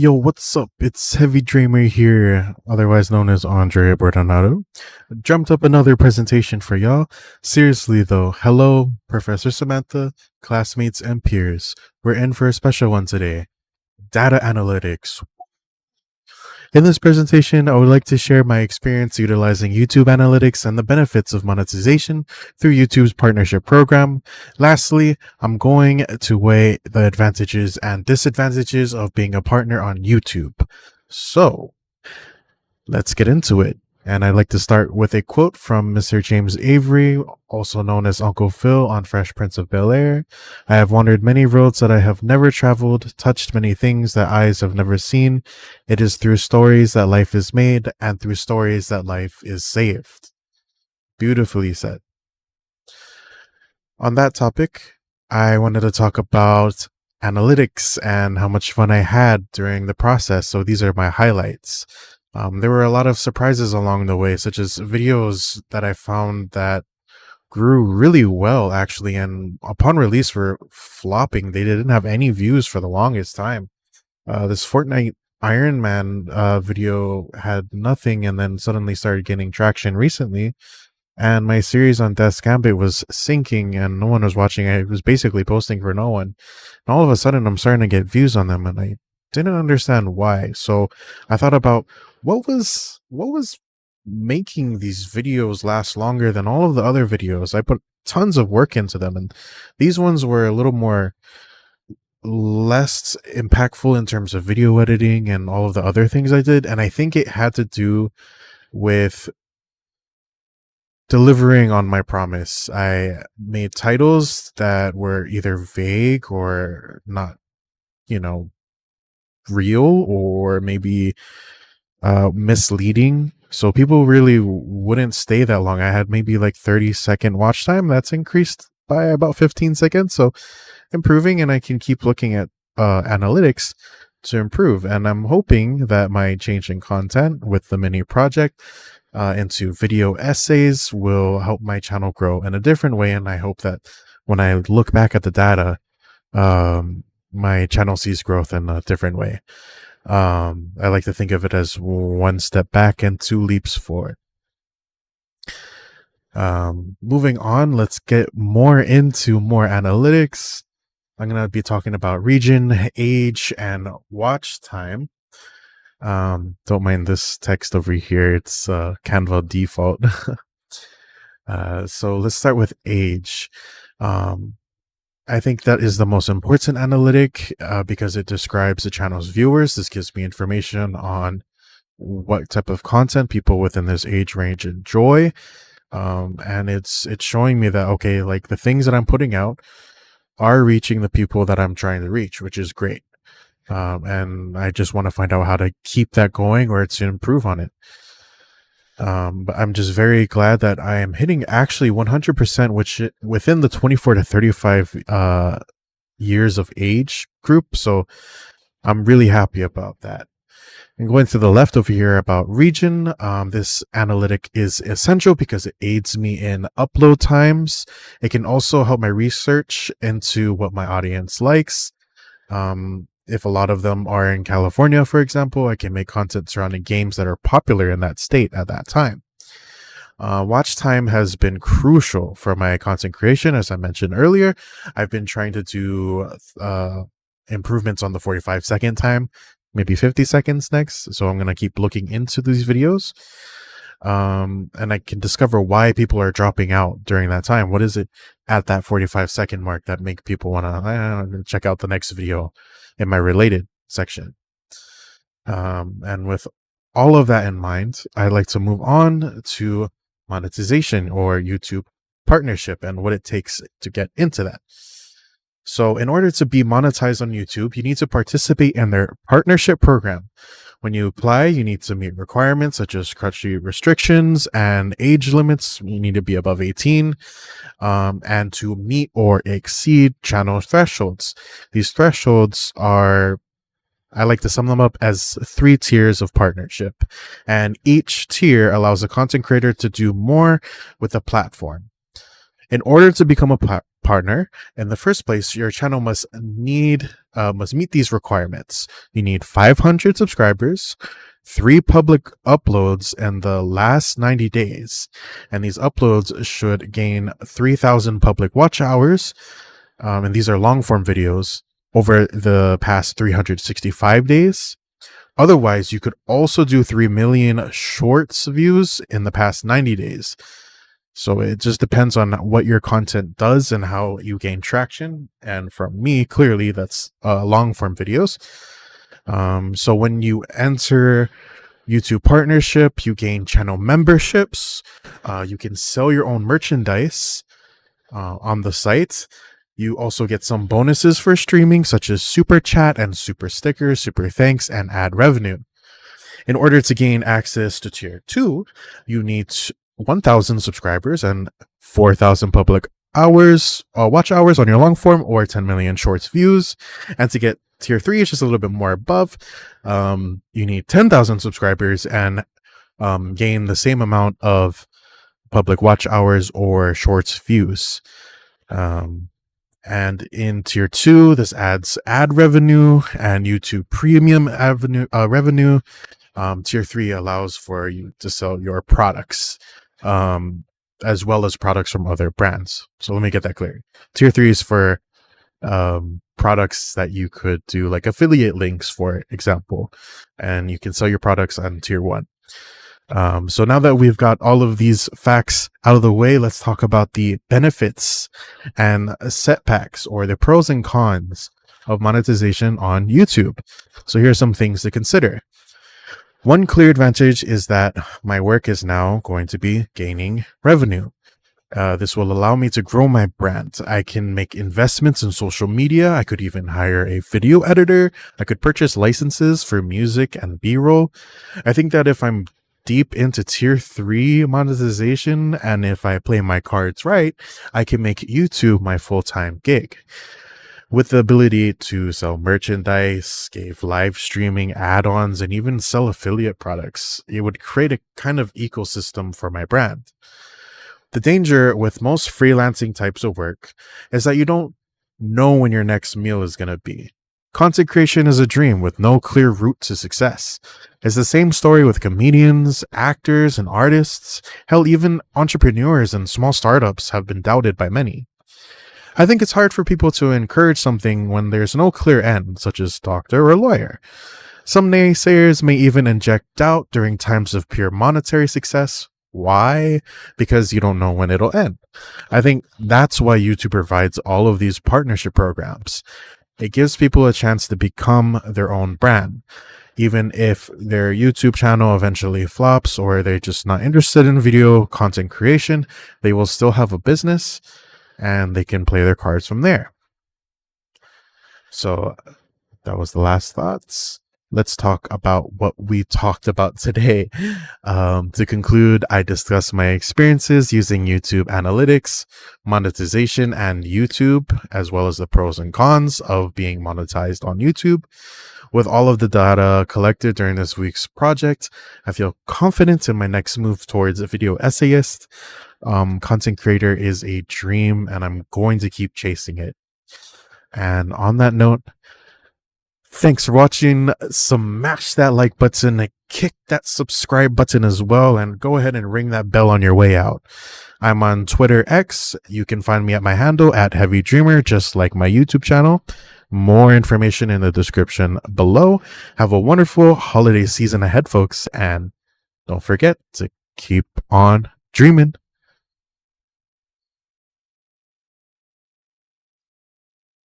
Yo, what's up? It's Heavy Dreamer here, otherwise known as Andre Bordonado. Jumped up another presentation for y'all. Seriously though, hello, Professor Samantha, classmates, and peers. We're in for a special one today. Data analytics. In this presentation, I would like to share my experience utilizing YouTube analytics and the benefits of monetization through YouTube's partnership program. Lastly, I'm going to weigh the advantages and disadvantages of being a partner on YouTube. So, let's get into it. And I'd like to start with a quote from Mr. James Avery, also known as Uncle Phil on Fresh Prince of Bel-Air. I have wandered many roads that I have never traveled, touched many things that eyes have never seen. It is through stories that life is made, and through stories that life is saved. Beautifully said. On that topic, I wanted to talk about analytics and how much fun I had during the process. So these are my highlights. There were a lot of surprises along the way, such as videos that I found that grew really well, actually, and upon release were flopping. They didn't have any views for the longest time. This Fortnite Iron Man video had nothing and then suddenly started getting traction recently. And my series on Death's Gambit was sinking and no one was watching. I was basically posting for no one. And all of a sudden, I'm starting to get views on them, and I didn't understand why. So I thought about what was making these videos last longer than all of the other videos. I put tons of work into them, and these ones were a little more less impactful in terms of video editing and all of the other things I did. And I think it had to do with delivering on my promise. I made titles that were either vague or not, you know, real, or maybe misleading. So people really wouldn't stay that long. I had maybe like 30-second watch time. That's increased by about 15 seconds. So improving, and I can keep looking at analytics to improve. And I'm hoping that my change in content with the mini project into video essays will help my channel grow in a different way. And I hope that when I look back at the data, my channel sees growth in a different way. I like to think of it as one step back and two leaps forward. Moving on, let's get more into more analytics. I'm going to be talking about region, age, and watch time. Don't mind this text over here. It's Canva default. So let's start with age. I think that is the most important analytic because it describes the channel's viewers. This gives me information on what type of content people within this age range enjoy. And it's showing me that, okay, like the things that I'm putting out are reaching the people that I'm trying to reach, which is great. And I just want to find out how to keep that going or to improve on it. But I'm just very glad that I am hitting actually 100%, which within the 24 to 35 years of age group. So I'm really happy about that. And going to the left over here about region, this analytic is essential because it aids me in upload times. It can also help my research into what my audience likes. If a lot of them are in California, for example, I can make content surrounding games that are popular in that state at that time. Watch time has been crucial for my content creation. As I mentioned earlier, I've been trying to do improvements on the 45-second time, maybe 50 seconds next. So I'm going to keep looking into these videos. And I can discover why people are dropping out during that time. What is it at that 45-second mark that make people want to check out the next video in my related section? And with all of that in mind, I'd like to move on to monetization or YouTube partnership and what it takes to get into that. So in order to be monetized on YouTube, you need to participate in their partnership program. When you apply, you need to meet requirements such as country restrictions and age limits. You need to be above 18 and to meet or exceed channel thresholds. These thresholds are, I like to sum them up as 3 tiers of partnership. And each tier allows a content creator to do more with the platform. In order to become a partner, in the first place, your channel must meet these requirements. You need 500 subscribers, 3 public uploads in the last 90 days, and these uploads should gain 3,000 public watch hours. And these are long form videos over the past 365 days. Otherwise, you could also do 3 million shorts views in the past 90 days. So it just depends on what your content does and how you gain traction. And for me, clearly, that's long form videos. So when you enter YouTube partnership, you gain channel memberships. You can sell your own merchandise on the site. You also get some bonuses for streaming, such as super chat and super stickers, super thanks, and ad revenue. In order to gain access to tier 2, you need 1,000 subscribers and 4,000 public hours, watch hours on your long form, or 10 million shorts views. And to get tier 3, it's just a little bit more above. You need 10,000 subscribers and gain the same amount of public watch hours or shorts views. And in tier 2, this adds ad revenue and YouTube premium revenue. Tier 3 allows for you to sell your products, as well as products from other brands. So let me get that clear. Tier 3 is for products that you could do, like affiliate links, for example, and you can sell your products on tier 1. So now that we've got all of these facts out of the way, let's talk about the benefits and setbacks, or the pros and cons of monetization on YouTube. So here are some things to consider. One clear advantage is that my work is now going to be gaining revenue. This will allow me to grow my brand. I can make investments in social media. I could even hire a video editor. I could purchase licenses for music and B-roll. I think that if I'm deep into tier 3 monetization, and if I play my cards right, I can make YouTube my full-time gig. With the ability to sell merchandise, give live streaming, add-ons, and even sell affiliate products, it would create a kind of ecosystem for my brand. The danger with most freelancing types of work is that you don't know when your next meal is going to be. Content creation is a dream with no clear route to success. It's the same story with comedians, actors, and artists. Hell, even entrepreneurs and small startups have been doubted by many. I think it's hard for people to encourage something when there's no clear end, such as doctor or lawyer. Some naysayers may even inject doubt during times of pure monetary success. Why? Because you don't know when it'll end. I think that's why YouTube provides all of these partnership programs. It gives people a chance to become their own brand. Even if their YouTube channel eventually flops, or they're just not interested in video content creation, they will still have a business and they can play their cards from there. So that was the last thoughts. Let's talk about what we talked about today. To conclude, I discussed my experiences using YouTube analytics, monetization, and YouTube, as well as the pros and cons of being monetized on YouTube. With all of the data collected during this week's project, I feel confident in my next move towards a video essayist. Content creator is a dream, and I'm going to keep chasing it. And on that note, thanks for watching. Smash that like button, kick that subscribe button as well, and go ahead and ring that bell on your way out. I'm on Twitter X. You can find me at my handle at Heavy Dreamer, just like my YouTube channel. More information in the description below. Have a wonderful holiday season ahead, folks, and don't forget to keep on dreaming.